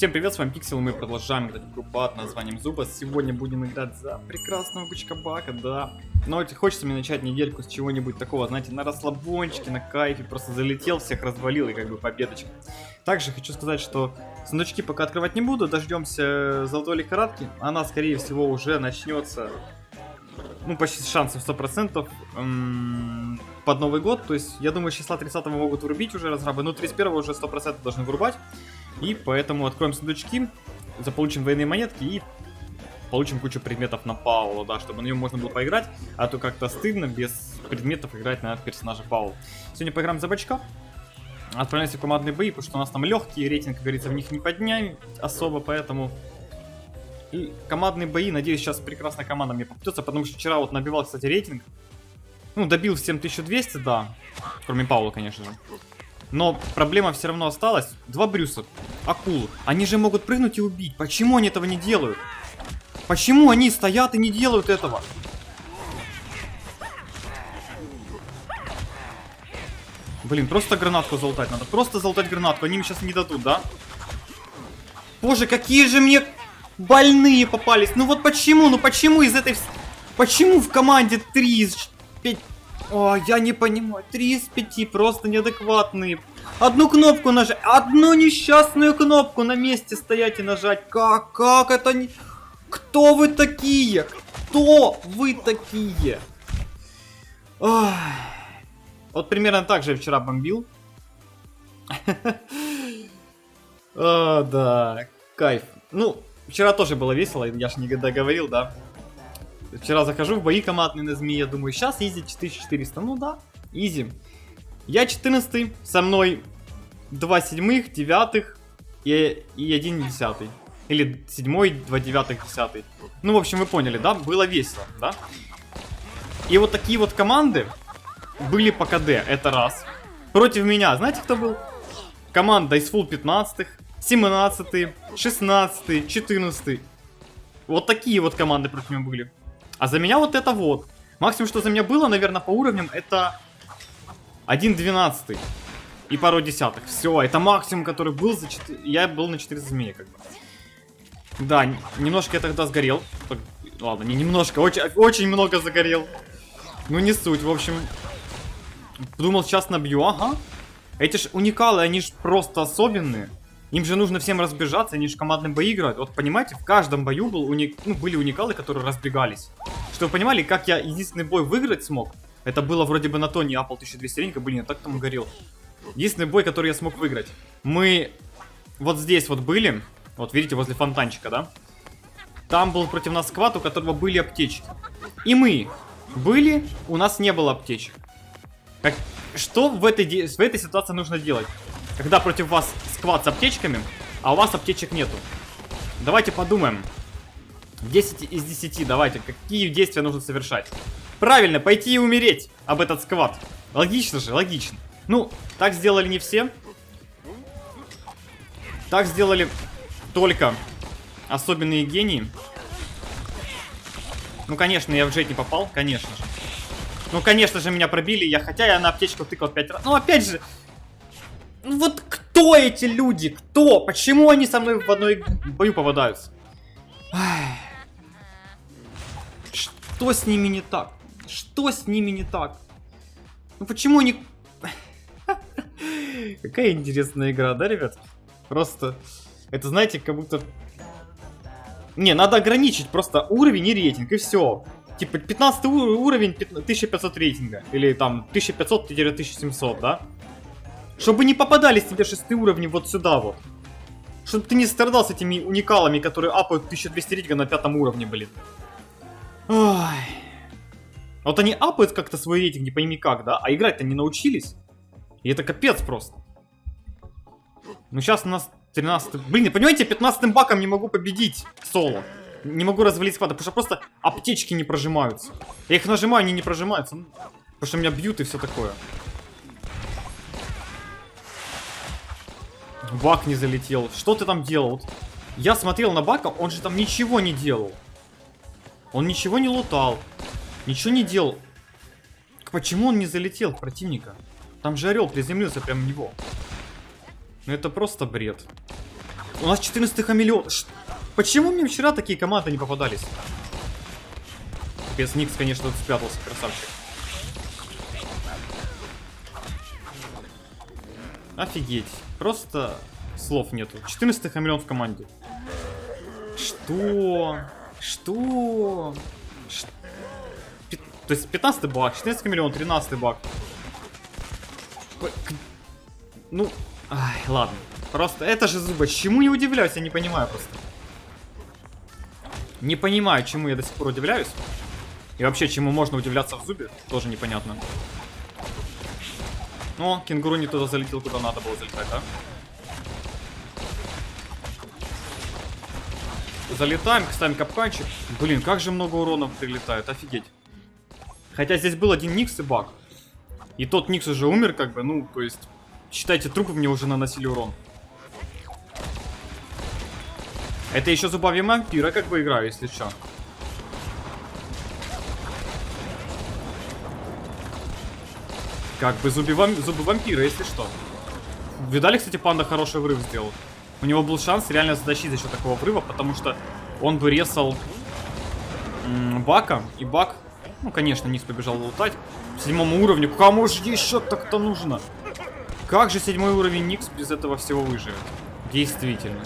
Всем привет, с вами Пиксел, мы продолжаем играть в игру под названием Зуба. Сегодня будем играть за прекрасного Бычка-Бака, да. Но хочется мне начать недельку с чего-нибудь такого, знаете, на расслабончике, на кайфе. Просто залетел, всех развалил и как бы победочка. Также хочу сказать, что сундучки пока открывать не буду, дождемся золотой лихорадки. Она, скорее всего, уже начнется, ну, почти с шансом 100%. Под Новый год, то есть, я думаю, с числа 30 могут врубить уже разрабы, но 31 уже 100% должны вырубать. И поэтому откроем сундучки, заполучим военные монетки и получим кучу предметов на Паула, да, чтобы на нем можно было поиграть, а то как-то стыдно без предметов играть на персонажа Паула. Сегодня поиграем за Бачка, отправляемся в командные бои, потому что у нас там легкие, рейтинг, как говорится, в них не подняем особо, поэтому... И командные бои, надеюсь, сейчас прекрасная команда мне попадется, потому что вчера вот набивал, кстати, рейтинг. Ну, добил всем 1200, да, кроме Паула, конечно же. Но проблема все равно осталась. Два Брюса, акулы. Они же могут прыгнуть и убить. Почему они этого не делают? Почему они стоят и не делают этого? Блин, просто гранатку залутать надо. Просто залутать гранатку. Они мне сейчас не дадут, да? Боже, какие же мне больные попались. Ну вот почему? Ну почему из этой... Почему в команде 3 из 5... О, я не понимаю. 3 из 5 просто неадекватные. Одну кнопку нажать. Одну несчастную кнопку на месте стоять и нажать. Как это не... Кто вы такие? Кто вы такие? Ой. Вот примерно так же я вчера бомбил. О, да. Кайф. Ну, вчера тоже было весело. Я ж не договорил, да. Вчера захожу в бои командные на змеи, я думаю, сейчас изи 4400. Ну да, изи. Я 14, со мной 2 седьмых, 9 и 1 10. Или 7, 2 9, 10. Ну, в общем, вы поняли, да? Было весело, да? И вот такие вот команды были по КД, это раз. Против меня, знаете, кто был? Команда из фулл 15, 17, 16, 14. Вот такие вот команды против меня были. А за меня вот это вот. Максимум, что за меня было, наверное, по уровням, это 1.12 и пару десятых. Все, это максимум, который был за 4... Я был на 4 змеи, как бы. Да, немножко я тогда сгорел. Ладно, не немножко, очень много загорел. Ну, не суть, в общем. Думал, сейчас набью, ага. Эти ж уникалы, они ж просто особенные. Им же нужно всем разбежаться, они же командные бои играют. Вот понимаете, в каждом бою был были уникалы, которые разбегались. Чтобы вы понимали, как я единственный бой выиграть смог. Это было вроде бы на Тони Apple 1200 рейтинга, блин, я так там горел. Единственный бой, который я смог выиграть. Мы вот здесь вот были, вот видите, возле фонтанчика, да? Там был против нас сквад, у которого были аптечки. И мы были, у нас не было аптечек. Что в этой ситуации нужно делать? Когда против вас сквад с аптечками, а у вас аптечек нету. Давайте подумаем. 10 из 10, давайте. Какие действия нужно совершать? Правильно, пойти и умереть об этот сквад. Логично же, логично. Ну, так сделали не все. Так сделали только особенные гении. Ну, конечно, я в джет не попал, конечно же. Ну, конечно же, меня пробили. Хотя я на аптечку тыкал 5 раз. Ну, опять же... Вот кто эти люди? Кто? Почему они со мной в одной бою попадаются? Ай. Что с ними не так? Что с ними не так? Ну почему они... Какая интересная игра, да, ребят? Просто... Это, знаете, как будто... Не, надо ограничить просто уровень и рейтинг, и все. Типа 15 уровень, 1500 рейтинга. Или там 1500-1700, да? Чтобы не попадались тебе 6 уровни вот сюда вот. Чтобы ты не страдал с этими уникалами, которые апают 1200 рейтинга на 5 уровне, блин. Ой. Вот они апают как-то свой рейтинг, не пойми как, да? А играть-то не научились. И это капец просто. Ну сейчас у нас 13... Блин, понимаете, 15-м баком не могу победить соло. Не могу развалить сквада, потому что просто аптечки не прожимаются. Я их нажимаю, они не прожимаются. Потому что меня бьют и все такое. Бак не залетел. Что ты там делал? Вот я смотрел на Бака, он же там ничего не делал. Он ничего не лутал. Ничего не делал. Почему он не залетел в противника? Там же орел приземлился прямо в него. Ну это просто бред. У нас 14 хамелеон. Почему мне вчера такие команды не попадались? Без Никс, конечно, тут спрятался, красавчик. Офигеть. Просто слов нету. 14 хамелеон в команде. Что? Что? То есть 15 баг, 14 хамелеон, 13 баг. Ну, ай, ладно. Просто это же зубы. Чему я удивляюсь, я не понимаю просто. Не понимаю, чему я до сих пор удивляюсь. И вообще, чему можно удивляться в зубе, тоже непонятно. Но кенгуру не туда залетел, куда надо было залетать, да? Залетаем, ставим капканчик. Блин, как же много урона прилетает, офигеть. Хотя здесь был один Никс и баг. И тот Никс уже умер, как бы, ну, то есть... Считайте, трупы мне уже наносили урон. Это еще зубами вампира, как бы, играю, если что. Как бы зубы вампира, если что. Видали, кстати, панда хороший врыв сделал. У него был шанс реально затащить за счет такого врыва, потому что он бы ресал Бака, и Бак, ну, конечно, Никс побежал лутать. К 7 уровню. Кому же еще так-то нужно? Как же 7 уровень Никс без этого всего выживет? Действительно.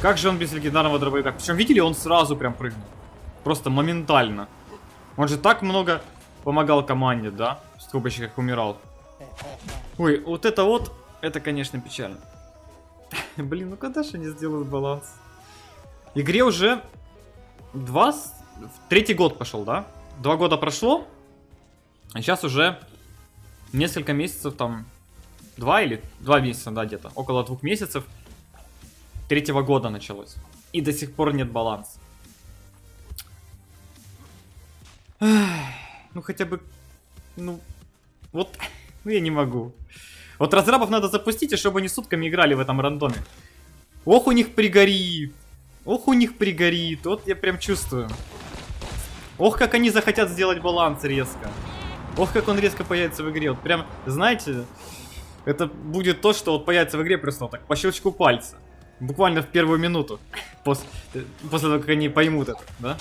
Как же он без легендарного дробовика? Причем, видели, он сразу прям прыгнул. Просто моментально. Он же так много помогал команде, да? В скобочках умирал. Ой, вот, это, конечно, печально. Блин, ну когда же они сделают баланс? Игре уже третий год пошел, да? 2 года прошло. А сейчас уже несколько месяцев там... 2 месяца, да, где-то. Около 2 месяцев 3-го года началось. И до сих пор нет баланса. Ну хотя бы... Ну... Вот... Ну я не могу. Вот разрабов надо запустить, и чтобы они сутками играли в этом рандоме. Ох, у них пригорит. Ох, у них пригорит. Вот я прям чувствую. Ох, как они захотят сделать баланс резко. Ох, как он резко появится в игре. Вот прям, знаете, это будет то, что вот появится в игре просто вот так, по щелчку пальца. Буквально в первую минуту. После того, как они поймут это, да?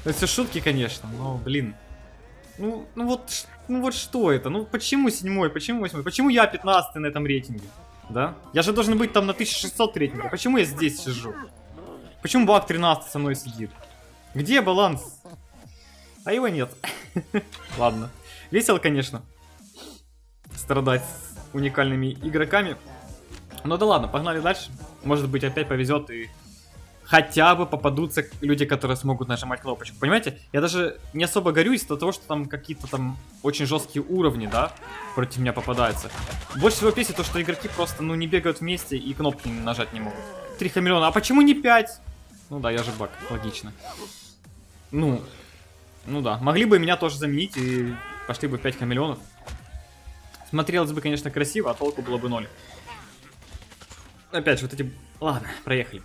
Это все шутки, конечно, но, блин. Ну вот что это? Ну почему 7-й, почему 8-й? Почему я 15-й на этом рейтинге? Да? Я же должен быть там на 1600 рейтинга. Почему я здесь сижу? Почему Бак 13 со мной сидит? Где баланс? А его нет. Ладно. Весело, конечно. Страдать с уникальными игроками. Ну да ладно, погнали дальше. Может быть, опять повезет и хотя бы попадутся люди, которые смогут нажимать кнопочку. Понимаете? Я даже не особо горюсь из-за того, что там какие-то там очень жесткие уровни, да, против меня попадаются. Больше всего бесит то, что игроки просто, ну, не бегают вместе и кнопки нажать не могут. 3 хамелеона. А почему не 5? Ну да, я же баг, логично. Ну да. Могли бы меня тоже заменить и пошли бы 5 хамелеонов. Смотрелось бы, конечно, красиво, а толку было бы 0. Опять же, вот эти... Ладно, проехали.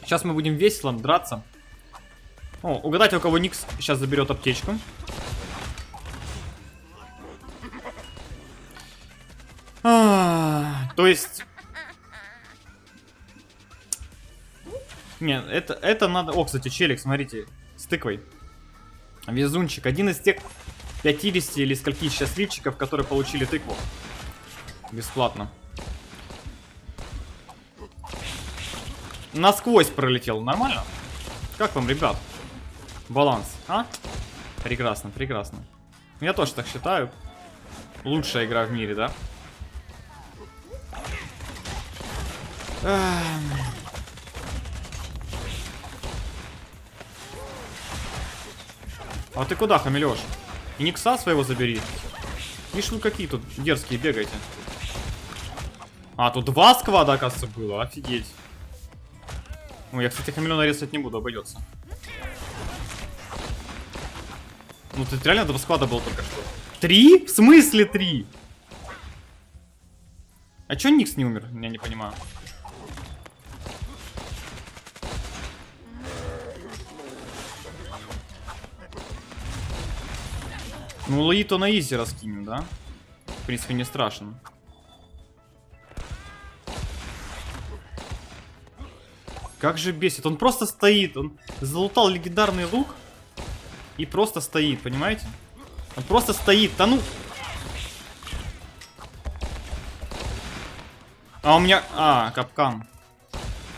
Сейчас мы будем весело драться. О, угадайте, у кого Никс сейчас заберет аптечку. То есть... Не, это надо... О, кстати, челик, смотрите, с тыквой. Везунчик. Один из тех 50 или скольки счастливчиков, которые получили тыкву. Бесплатно. Насквозь пролетел. Нормально? Как вам, ребят? Баланс, а? Прекрасно, прекрасно. Я тоже так считаю. Лучшая игра в мире, да? А ты куда, хамелёш? И Никса своего забери. Видишь, вы какие тут дерзкие бегаете. А, тут 2 сквада, оказывается, было. Офигеть. Ну, я, кстати, хамелеона резать не буду, обойдется. Ну, тут реально 2 сквада было только что. 3? В смысле 3? А чё Никс не умер? Я не понимаю. Ну, Лои-то на изи раскинем, да? В принципе, не страшно. Как же бесит. Он просто стоит. Он залутал легендарный лук. И просто стоит, понимаете? Он просто стоит. Да ну... А у меня... А, капкан.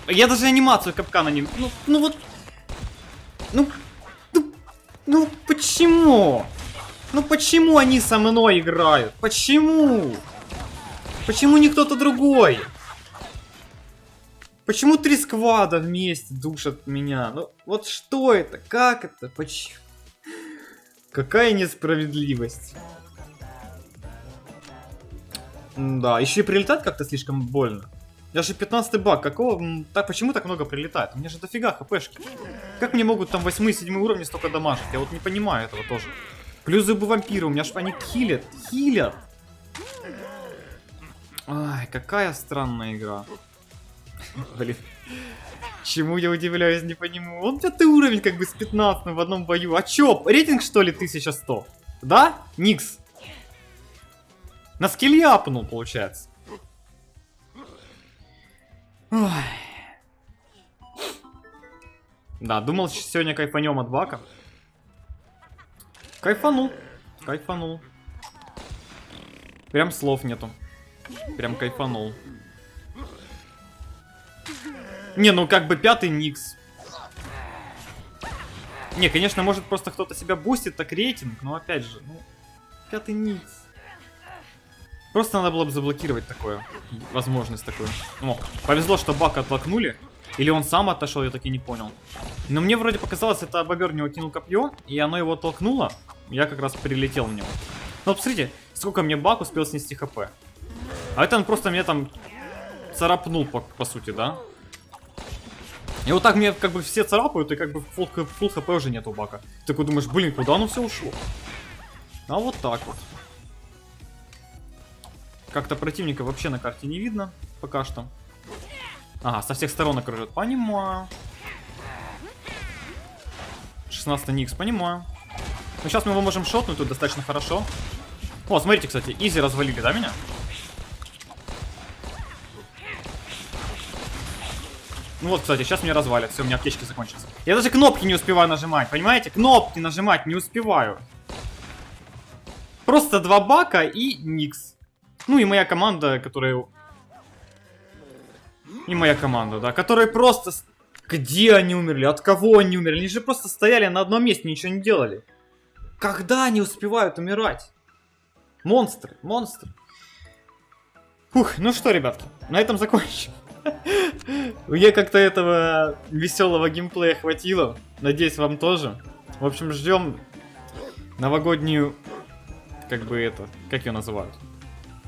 Я даже анимацию капкана не... Ну вот... Ну почему? Ну почему они со мной играют? Почему? Почему не кто-то другой? Почему 3 сквада вместе душат меня? Ну вот что это? Как это? Почему? Какая несправедливость. Да, еще и прилетать как-то слишком больно. Я же 15-й баг, какого... Так, почему так много прилетает? У меня же дофига хпшки. Как мне могут там 8-7 уровни столько дамажить? Я вот не понимаю этого тоже. Плюс зубы вампира, у меня ж они хилят. Хилят. Ай, какая странная игра. Блин. Чему я удивляюсь, не понимаю. Вот 5 уровень как бы с 15 в одном бою. А чё, рейтинг что ли 1100? Да? Никс. На скилле апнул, получается. Ой. Да, думал, сегодня кайфанем от бака. Кайфанул. Кайфанул. Прям слов нету. Прям кайфанул. Не, ну как бы 5-й Никс. Не, конечно, может просто кто-то себя бустит, так рейтинг, но опять же, ну, 5-й Никс. Просто надо было бы заблокировать такое. Возможность такую. О, повезло, что баг оттолкнули. Или он сам отошел, я так и не понял. Но мне вроде показалось, это бобер в него кинул копье, и оно его толкнуло. Я как раз прилетел в него. Ну, посмотрите, сколько мне баг успел снести хп. А это он просто меня там царапнул, по сути, да? И вот так мне как бы все царапают, и как бы фулл хп уже нет у бака. Ты такой думаешь, блин, куда оно все ушло? А вот так вот. Как-то противника вообще на карте не видно пока что. Ага, со всех сторон окружит. Понимаю. 16-й Никс, понимаю. Ну, сейчас мы его можем шотнуть тут достаточно хорошо. О, смотрите, кстати, изи развалили, да, меня? Ну вот, кстати, сейчас меня развалят. Все, у меня аптечки закончатся. Я даже кнопки не успеваю нажимать, понимаете? Кнопки нажимать не успеваю. Просто 2 бака и Никс. Ну и моя команда, которая... И моя команда, да, которые просто... Где они умерли? От кого они умерли? Они же просто стояли на одном месте, ничего не делали. Когда они успевают умирать? Монстры, монстры. Фух, ну что, ребятки, на этом закончим. Мне как-то этого веселого геймплея хватило. Надеюсь, вам тоже. В общем, ждем новогоднюю... Как бы это... Как ее называют?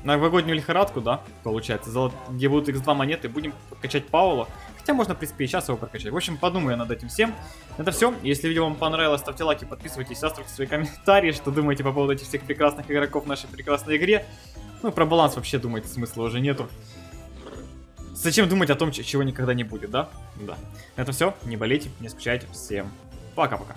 Новогоднюю лихорадку, да, получается, где будут x2 монеты, будем качать Паула. Хотя можно, в принципе, и сейчас его прокачать. В общем, подумаю я над этим всем. Это все. Если видео вам понравилось, ставьте лайки, подписывайтесь, оставьте свои комментарии, что думаете по поводу этих всех прекрасных игроков в нашей прекрасной игре. Ну, про баланс вообще думать смысла уже нету. Зачем думать о том, чего никогда не будет, да? Да. Это все. Не болейте, не скучайте. Всем пока-пока.